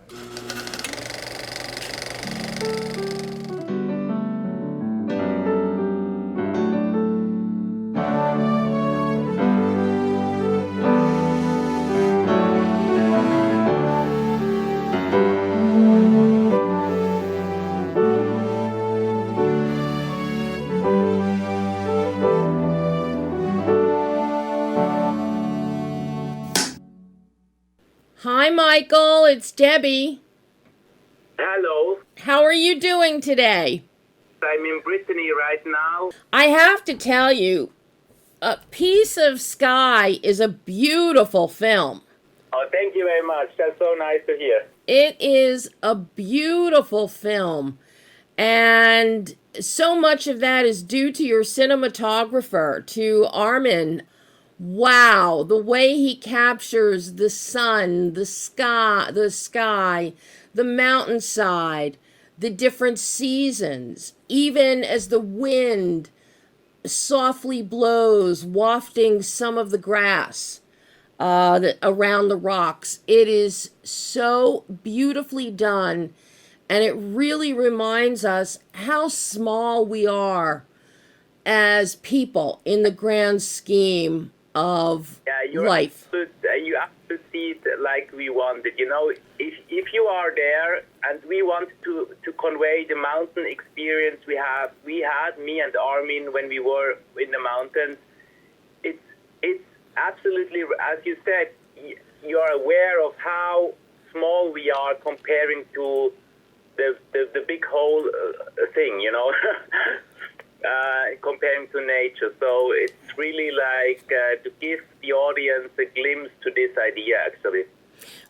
Hi, Michael. It's Debbie. Hello. How are you doing today? I'm in Brittany right now. I have to tell you, A Piece of Sky is a beautiful film. Oh, thank you very much. That's so nice to hear. It is a beautiful film, and so much of that is due to your cinematographer, to Armin. Wow, the way he captures the sun, the sky, the mountainside, the different seasons, even as the wind softly blows, wafting some of the grass around the rocks. It is so beautifully done, and it really reminds us how small we are as people in the grand scheme of life. You have to see it like we want it. You know, if you are there, and we want to convey the mountain experience we had, me and Armin, when we were in the mountains. It's absolutely, as you said, you are aware of how small we are comparing to the big whole thing, you know. Comparing to nature. So it's really like to give the audience a glimpse to this idea, actually.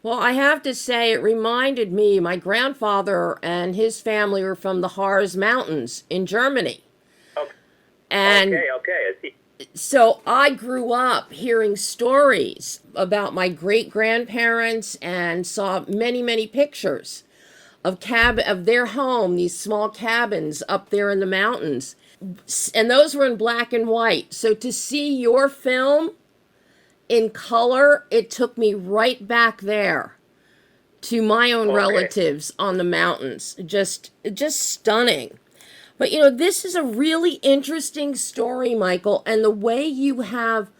Well, I have to say, it reminded me, my grandfather and his family were from the Harz Mountains in Germany. Okay. And okay, I see. So I grew up hearing stories about my great-grandparents and saw many, many pictures of their home, these small cabins up there in the mountains. And those were in black and white. So to see your film in color, it took me right back there to my own relatives on the mountains. Just stunning. But, you know, this is a really interesting story, Michael, and the way you have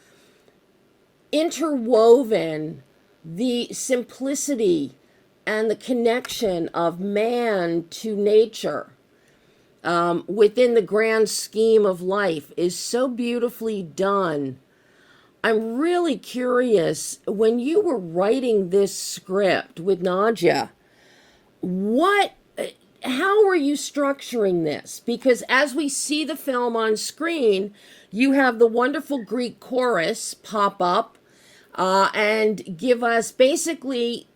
interwoven the simplicity and the connection of man to nature within the grand scheme of life is so beautifully done. I'm really curious, when you were writing this script with Nadia, how are you structuring this? Because as we see the film on screen, you have the wonderful Greek chorus pop up and give us basically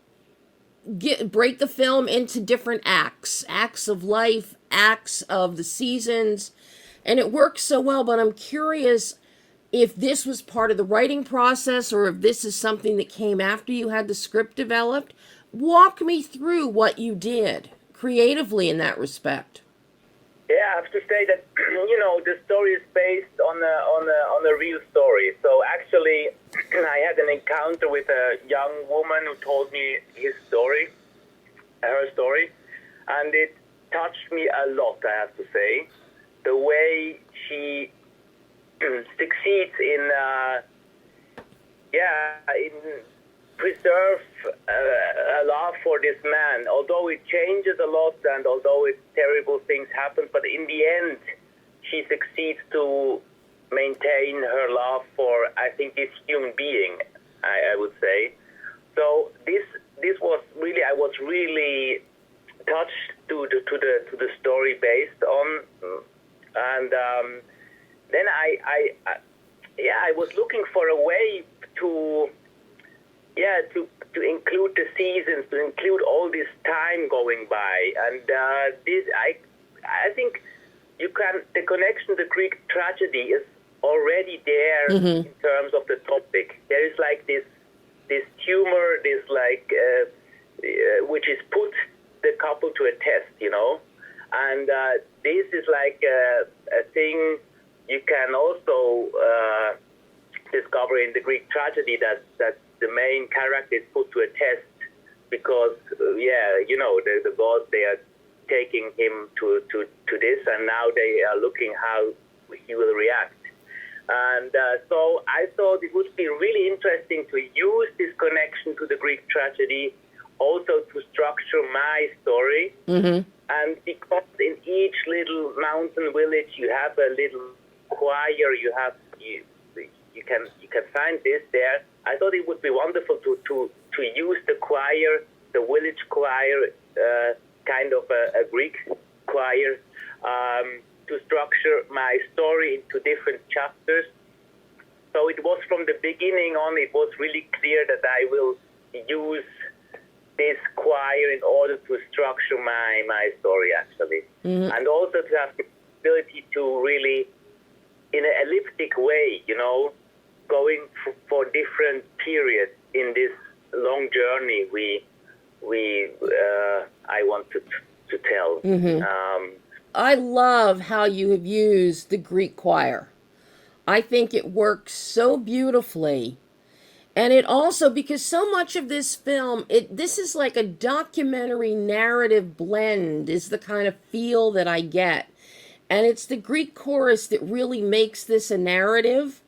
break the film into different acts of life, acts of the seasons, and it works so well. But I'm curious if this was part of the writing process or if this is something that came after you had the script developed. Walk me through what you did creatively in that respect. Yeah, I have to say that, you know, the story is based on a real story. So actually, I had an encounter with a young woman who told me her story, and it touched me a lot, I have to say. The way she succeeds in preserve a love for this man, although it changes a lot and although terrible things happen, but in the end, she succeeds to maintain her love for, I think, this human being, I would say. So this was really, I was really touched to the story based on, and then I was looking for a way to include the seasons, to include all this time going by, and I think the connection to Greek tragedy is already there in terms of the topic. There is like this tumor, which is put the couple to a test, you know, and this is like a thing you can also discover in the Greek tragedy, that the main character is put to a test because, the gods, they are taking him to this, and now they are looking how he will react. And so I thought it would be really interesting to use this connection to the Greek tragedy also to structure my story. Mm-hmm. And because in each little mountain village you have a little choir, you can find this there. I thought it would be wonderful to use the choir, the village choir, kind of a Greek choir, to structure my story into different chapters. So it was from the beginning on, it was really clear that I will use this choir in order to structure my story, actually. Mm-hmm. And also to have the ability to really, in an elliptic way, going for different periods in this long journey I wanted to tell. Mm-hmm. I love how you have used the Greek choir. I think it works so beautifully. And it also, because so much of this film, this is like a documentary narrative blend is the kind of feel that I get. And it's the Greek chorus that really makes this a narrative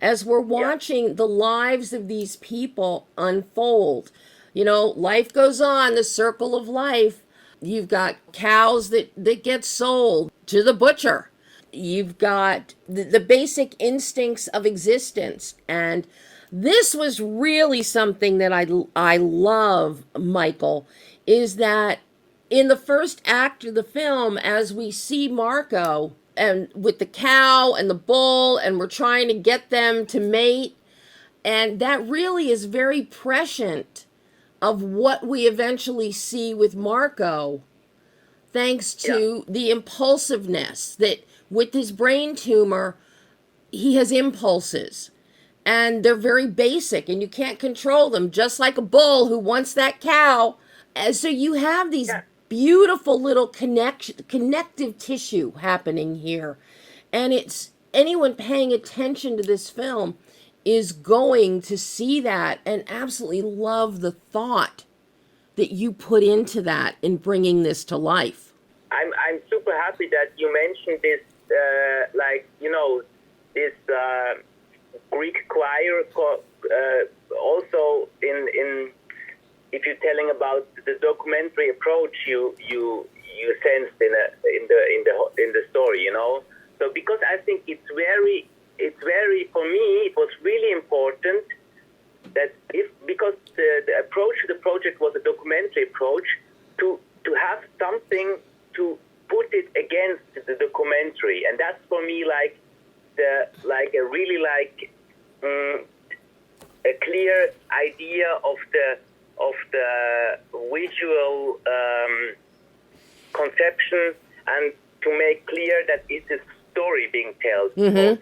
as we're watching the lives of these people unfold. Life goes on, the circle of life. You've got cows that get sold to the butcher. You've got the basic instincts of existence. And this was really something that I love, Michael, is that in the first act of the film, as we see Marco and with the cow and the bull, and we're trying to get them to mate, and that really is very prescient of what we eventually see with Marco, thanks to the impulsiveness that with his brain tumor, he has impulses. And they're very basic, and you can't control them, just like a bull who wants that cow. And so you have these beautiful little connective tissue happening here. And it's anyone paying attention to this film is going to see that and absolutely love the thought that you put into that in bringing this to life. I'm super happy that you mentioned this, this Greek choir. Also, in if you're telling about the documentary approach you sensed in the story, So because I think it's very for me it was really important that because the approach to the project was a documentary approach, to have something to put it against the documentary, and that's for me a clear idea of the visual conception, and to make clear that it's a story being told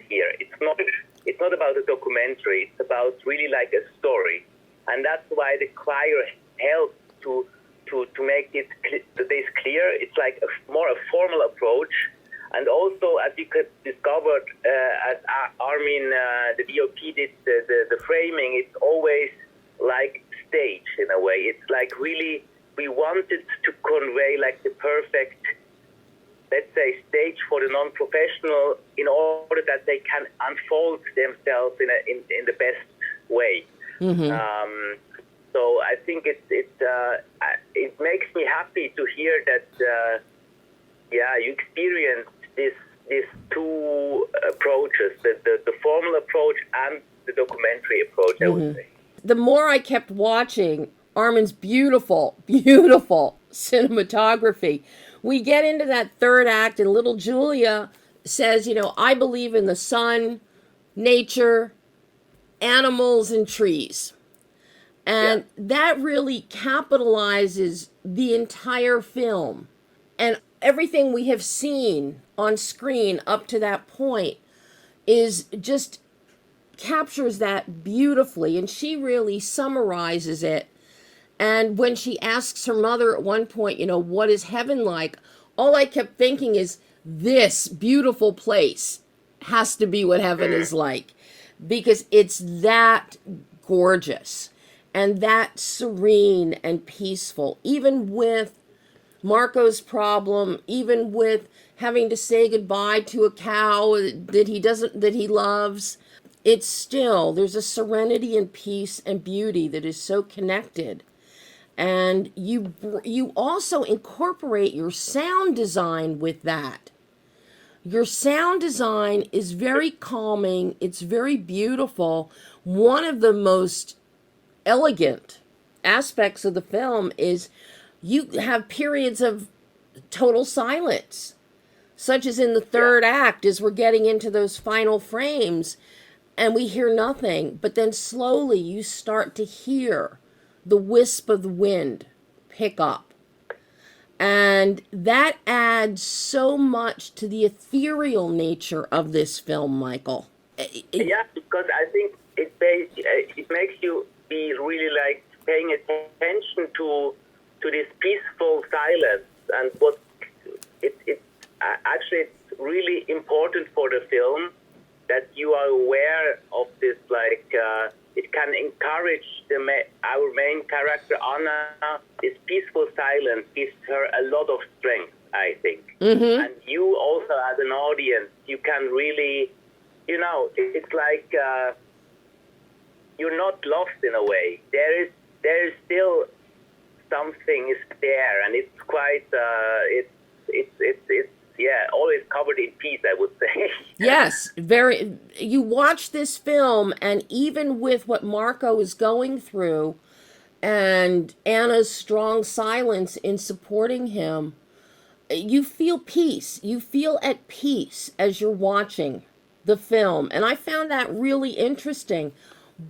here. It's not about a documentary. It's about really like a story, and that's why the choir helps to make this clear. It's like more a formal approach. And also, as you could discover, as Armin, the DOP, did the framing, it's always like stage in a way. It's like really, we wanted to convey like the perfect, let's say, stage for the non-professional in order that they can unfold themselves in the best way. Mm-hmm. So I think it makes me happy to hear that you experienced these two approaches, the formal approach and the documentary approach, I would say. The more I kept watching Armin's beautiful, beautiful cinematography, we get into that third act, and little Julia says, I believe in the sun, nature, animals, and trees. And that really capitalizes the entire film. And everything we have seen on screen up to that point is just captures that beautifully. And she really summarizes it. And when she asks her mother at one point, what is heaven like? All I kept thinking is, this beautiful place has to be what heaven is like, because it's that gorgeous. and that serene and peaceful, even with Marco's problem, even with having to say goodbye to a cow that he loves. It's still, there's a serenity and peace and beauty that is so connected. And you also incorporate your sound design with that. Your sound design is very calming, it's very beautiful. One of the most elegant aspects of the film is you have periods of total silence, such as in the third act, as we're getting into those final frames and we hear nothing, but then slowly you start to hear the wisp of the wind pick up. And that adds so much to the ethereal nature of this film, Michael. Yeah, because I think it makes you be really like paying attention to this peaceful silence, and what it actually it's really important for the film that you are aware of this. Like it can encourage our main character Anna. This peaceful silence gives her a lot of strength, I think. Mm-hmm. And you also, as an audience, you can really, it's like you're not lost in a way. There is still something is there, and it's quite it's always covered in peace, I would say. Yes, very. You watch this film, and even with what Marco is going through, and Anna's strong silence in supporting him, you feel peace. You feel at peace as you're watching the film, and I found that really interesting.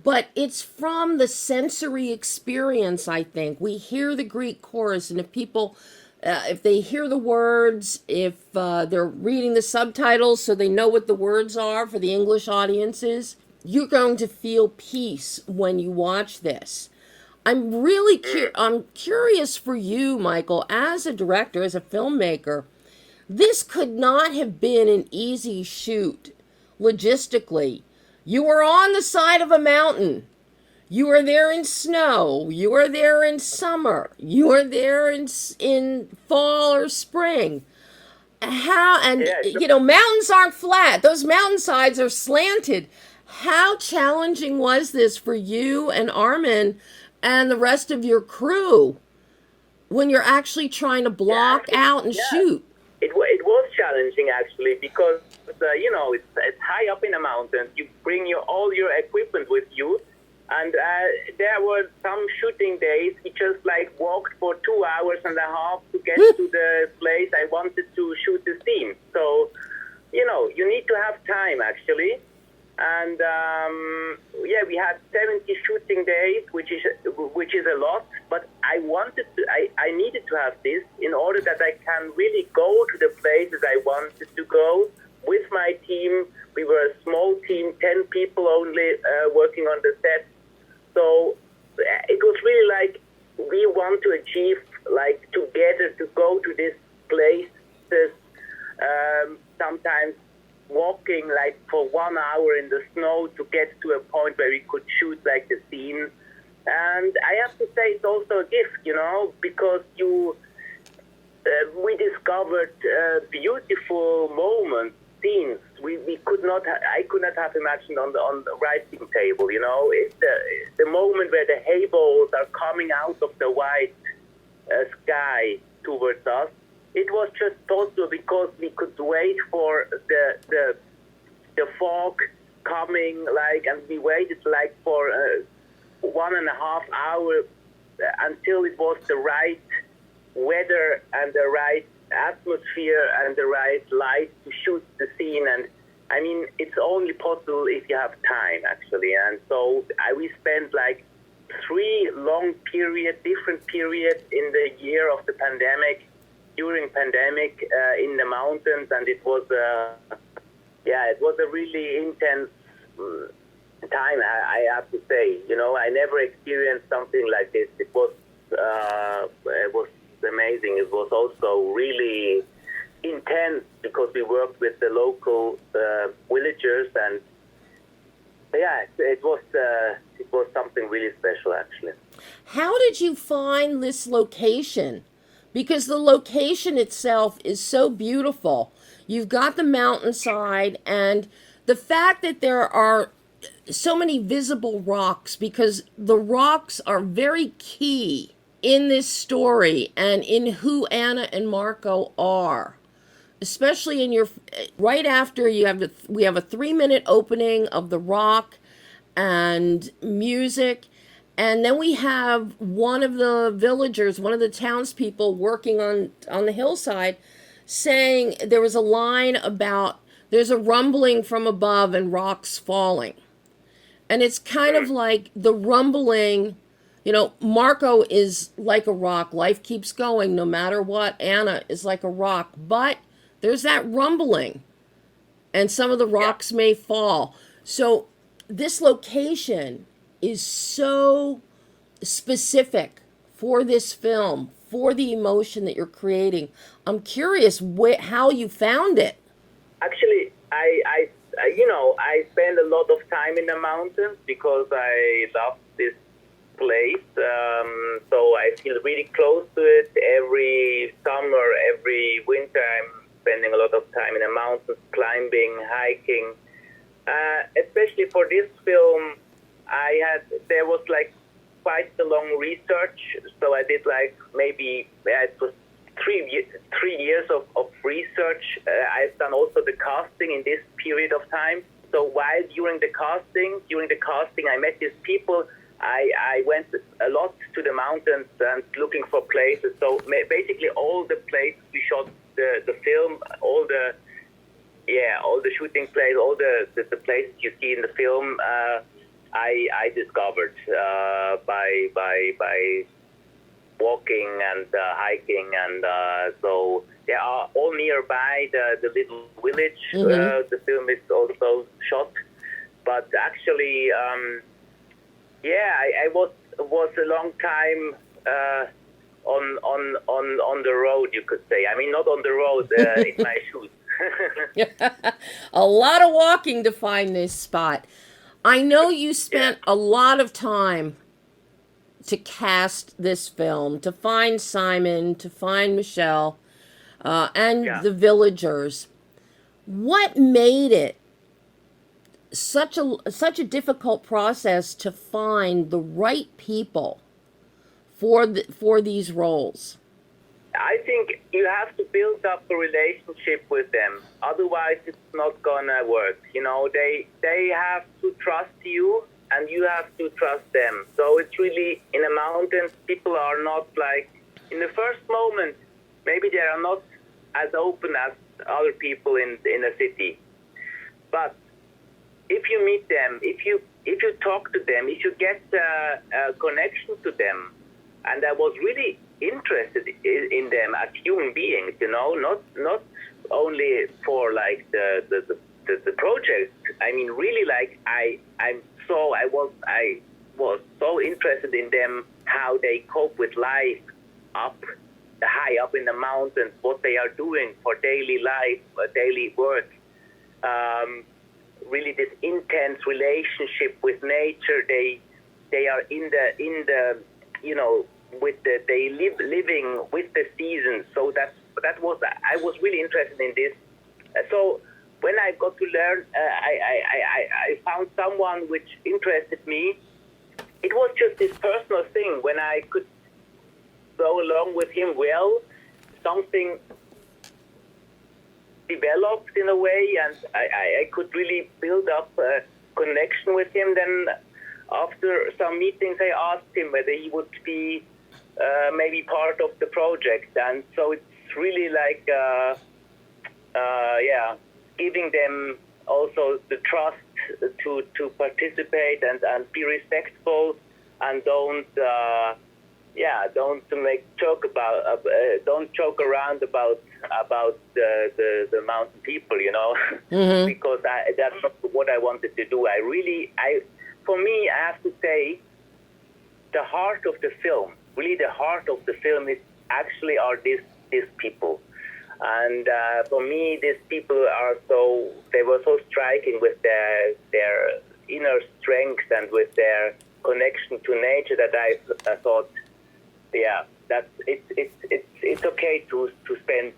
But it's from the sensory experience, I think. We hear the Greek chorus, and if people, if they hear the words, if they're reading the subtitles so they know what the words are for the English audiences, you're going to feel peace when you watch this. I'm really I'm curious for you, Michael, as a director, as a filmmaker. This could not have been an easy shoot logistically. You were on the side of a mountain. You were there in snow. You were there in summer. You were there in fall or spring. Mountains aren't flat. Those mountainsides are slanted. How challenging was this for you and Armin and the rest of your crew when you're actually trying to block out and shoot? It was challenging, actually, because it's high up in the mountains. You bring all your equipment with you, and there were some shooting days. We just walked for 2 hours and a half to get to the place I wanted to shoot the scene. So, you need to have time, actually. And we had 70 shooting days, which is a lot. But I needed to have this in order that I can really go to the places I wanted to go with my team. We were a small team, 10 people only working on the set. So it was really we want to achieve together to go to these places. Sometimes walking for 1 hour in the snow to get to a point where we could shoot the scene. And I have to say it's also a gift, because we discovered beautiful moments, scenes I could not have imagined on the writing table. It's the moment where the hay bales are coming out of the white sky towards us. It was just possible because we could wait for the fog coming, and we waited for 1.5 hours until it was the right weather and the right atmosphere and the right light to shoot the scene. And I mean, it's only possible if you have time, actually. And so we spent 3 long different periods in the year of the pandemic, during pandemic, in the mountains, and it was it was a really intense time, I have to say. I never experienced something like this. It was amazing. It was also really intense because we worked with the local villagers, and Yeah, it was something really special, actually. How did you find this location? Because the location itself is so beautiful. You've got the mountainside, and the fact that there are so many visible rocks, because the rocks are very key in this story and in who Anna and Marco are. Especially in your right after you have we have a 3-minute opening of the rock and music, and then we have one of the villagers, one of the townspeople working on the hillside, saying there was a line about there's a rumbling from above and rocks falling. And it's kind of like the rumbling, Marco is like a rock. Life keeps going no matter what. Anna is like a rock. But there's that rumbling, and some of the rocks may fall. So this location is so specific for this film, for the emotion that you're creating. I'm curious how you found it. Actually, I spend a lot of time in the mountains because I love this place. So I feel really close to it. Every summer, every winter, I'm spending a lot of time in the mountains, climbing, hiking. Especially for this film, there was like quite a long research. So I did like maybe it was 3 years of research. I've done also the casting in this period of time. So while during the casting, I met these people. I went a lot to the mountains and looking for places. So basically all the places we shot the film, all the shooting places, all the places you see in the film, I discovered by walking and hiking, and so they are all nearby the little village. The film is also shot, but actually, I was a long time on the road, you could say. I mean, not on the road, in my shoes. A lot of walking to find this spot. I know you spent a lot of time to cast this film, to find Simon, to find Michelle, and the villagers. What made it such a difficult process to find the right people for these roles? I think you have to build up a relationship with them. Otherwise, it's not gonna work. They have to trust you, and you have to trust them. So it's really, in the mountains, people are not like, in the first moment, maybe they are not as open as other people in a city. But if you meet them, if you talk to them, if you get a connection to them, and I was really interested in them as human beings, not only for like the project. I mean, really, like I was so interested in them, how they cope with life high up in the mountains, what they are doing for daily life, daily work. Really, this intense relationship with nature. They are in the living with the seasons. So I was really interested in this. So when I got to learn, I found someone which interested me. It was just this personal thing. When I could go along with him well, something developed in a way, and I could really build up a connection with him. Then after some meetings, I asked him whether he would be maybe part of the project. And so it's really like, giving them also the trust to participate and be respectful, and don't joke around about the mountain people, because that's not what I wanted to do. For me, I have to say, the heart of the film, really the heart of the film is actually are these people. And for me, these people they were so striking with their inner strength and with their connection to nature that I thought, yeah, that's it's okay to spend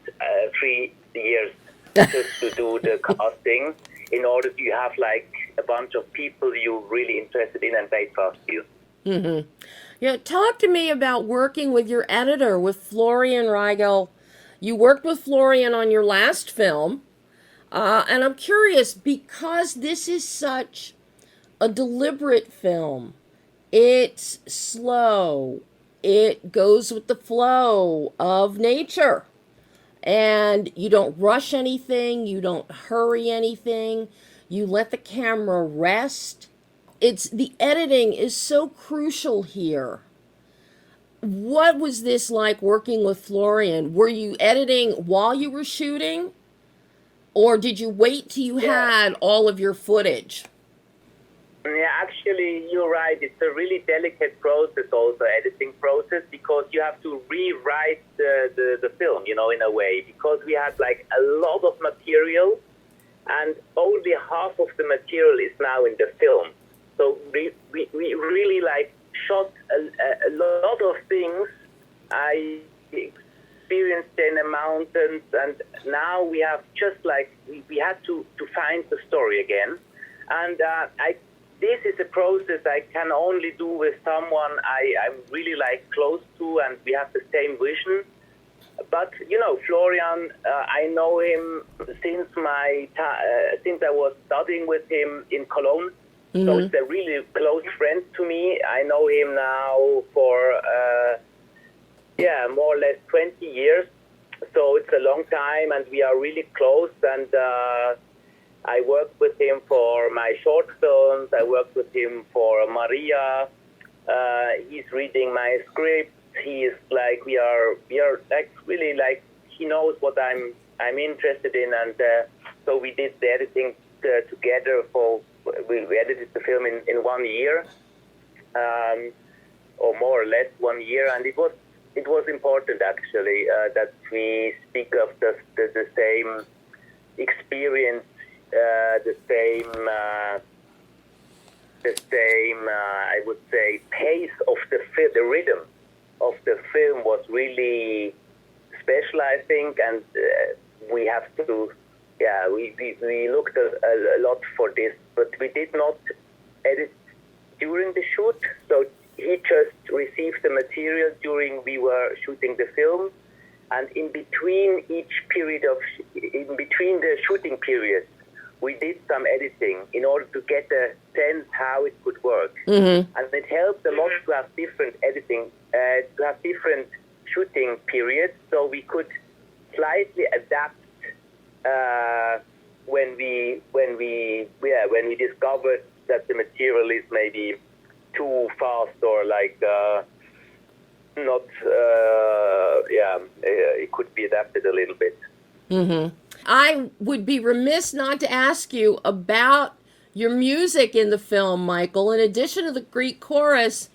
3 years just to do the casting in order to have like a bunch of people you're really interested in and they trust you. Mm-hmm. Yeah, talk to me about working with your editor, with Florian Rigel. You worked with Florian on your last film, and I'm curious because this is such a deliberate film. It's slow. It goes with the flow of nature. And you don't rush anything, you don't hurry anything, you let the camera rest. It's the editing is so crucial here. What was this like working with Florian? Were you editing while you were shooting? Or did you wait till you had all of your footage? Yeah, actually, you're right. It's a really delicate process, also editing process, because you have to rewrite the film, you know, in a way, because we had like a lot of material, and only half of the material is now in the film. So we really like shot a lot of things I experienced in the mountains, and now we have just like we had to find the story again, and this is a process I can only do with someone I'm really like close to, and we have the same vision. But you know, Florian, I know him since since I was studying with him in Cologne. Mm-hmm. So it's a really close friend to me. I know him now for more or less 20 years. So it's a long time, and we are really close. And I worked with him for my short films. I worked with him for Maria. He's reading my script. He is like we are like really like he knows what I'm interested in, and so we did the editing together. We edited the film in 1 year, or more or less 1 year, and it was important actually that we speak of the same experience. The same, I would say, pace of the rhythm of the film was really special, I think, and we have to, we looked a lot for this, but we did not edit during the shoot, so he just received the material during we were shooting the film, and in between the shooting periods, we did some editing in order to get a sense how it could work. Mm-hmm. And it helped a lot to have different editing, to have different shooting periods, so we could slightly adapt when we discovered that the material is maybe too fast or like not, it could be adapted a little bit. Mm-hmm. I would be remiss not to ask you about your music in the film, Michael. In addition to the Greek chorus,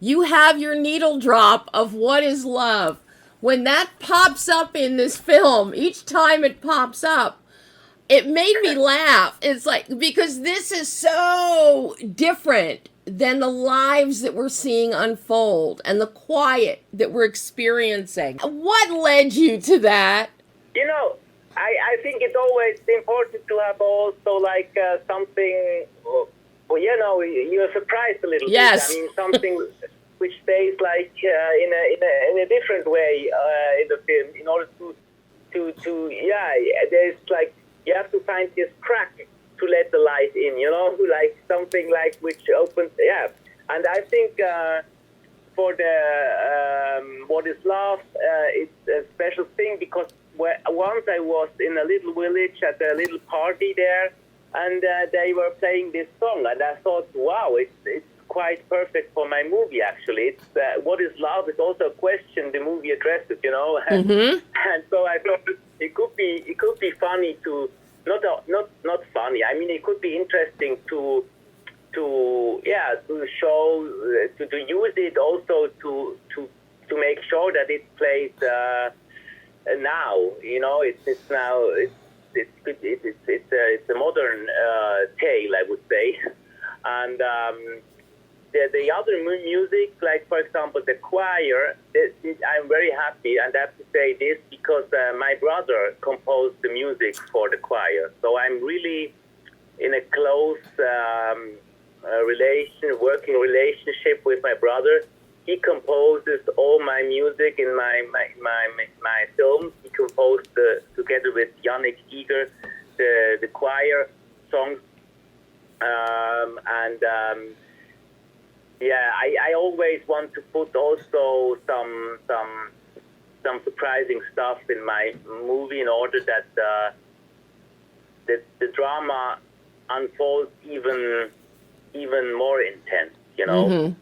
you have your needle drop of What is Love. When that pops up in this film, each time it pops up, it made me laugh. It's like, because this is so different than the lives that we're seeing unfold and the quiet that we're experiencing. What led you to that? You know, I think it's always important to have also like something, you know, you're surprised a little bit. I mean, something which stays like in a different way in the film in order to there's like, you have to find this crack to let the light in, you know, like something like which opens, And I think for the What is Love, it's a special thing because once I was in a little village at a little party there, and they were playing this song, and I thought, wow, it's quite perfect for my movie. Actually, it's What is Love is also a question the movie addresses, you know, mm-hmm. And so I thought it could be funny to not funny. I mean, it could be interesting to show to use it also to make sure that it plays. Now, you know, it's a modern tale, I would say, And the other music, like for example the choir, I'm very happy, and I have to say this because my brother composed the music for the choir. So I'm really in a close working relationship with my brother. He composes all my music in my films. He composed together with Yannick Eager the choir songs, I always want to put also some surprising stuff in my movie in order that the drama unfolds even more intense, you know. Mm-hmm.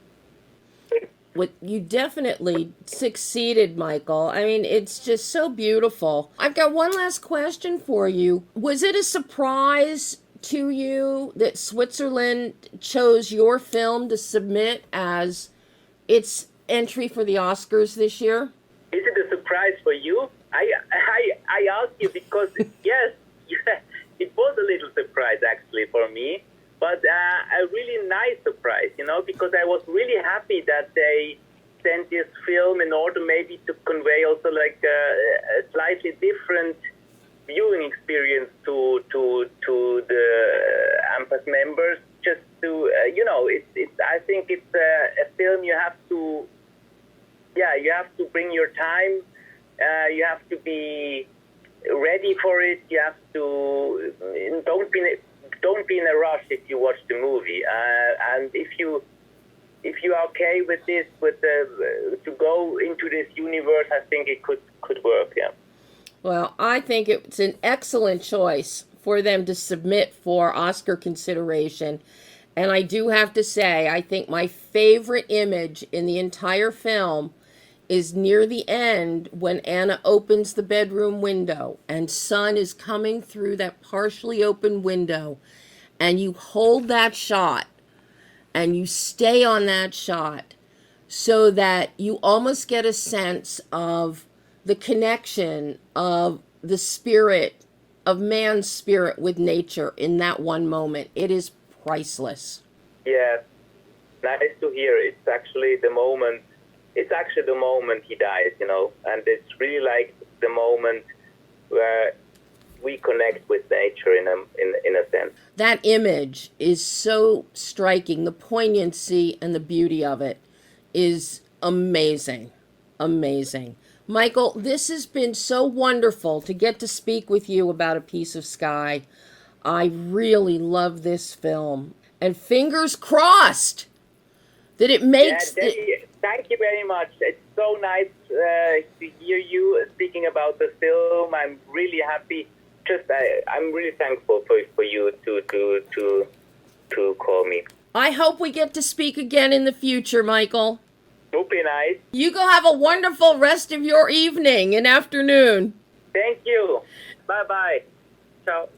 What you definitely succeeded, Michael. I mean, it's just so beautiful. I've got one last question for you. Was it a surprise to you that Switzerland chose your film to submit as its entry for the Oscars this year? Is it a surprise for you? I ask you because yes, it was a little surprise actually for me. But a really nice surprise, you know, because I was really happy that they sent this film in order maybe to convey also like a slightly different viewing experience to the AMPAS members. Just to I think it's a film you have to bring your time. You have to be ready for it. You have to don't be in a rush if you watch the movie, and if you are okay with this, to go into this universe, I think it could work. Yeah. Well, I think it's an excellent choice for them to submit for Oscar consideration, and I do have to say, I think my favorite image in the entire film is near the end when Anna opens the bedroom window and sun is coming through that partially open window, and you hold that shot and you stay on that shot so that you almost get a sense of the connection of the spirit, of man's spirit with nature in that one moment. It is priceless. Yeah, nice to hear. It's actually the moment he dies, you know, and it's really like the moment where we connect with nature in a sense. That image is so striking. The poignancy and the beauty of it is amazing. Amazing. Michael, this has been so wonderful to get to speak with you about A Piece of Sky. I really love this film. And fingers crossed that it makes... Thank you very much. It's so nice to hear you speaking about the film. I'm really happy. I'm really thankful for you to call me. I hope we get to speak again in the future, Michael. Would be nice. You go have a wonderful rest of your evening and afternoon. Thank you. Bye-bye. Ciao.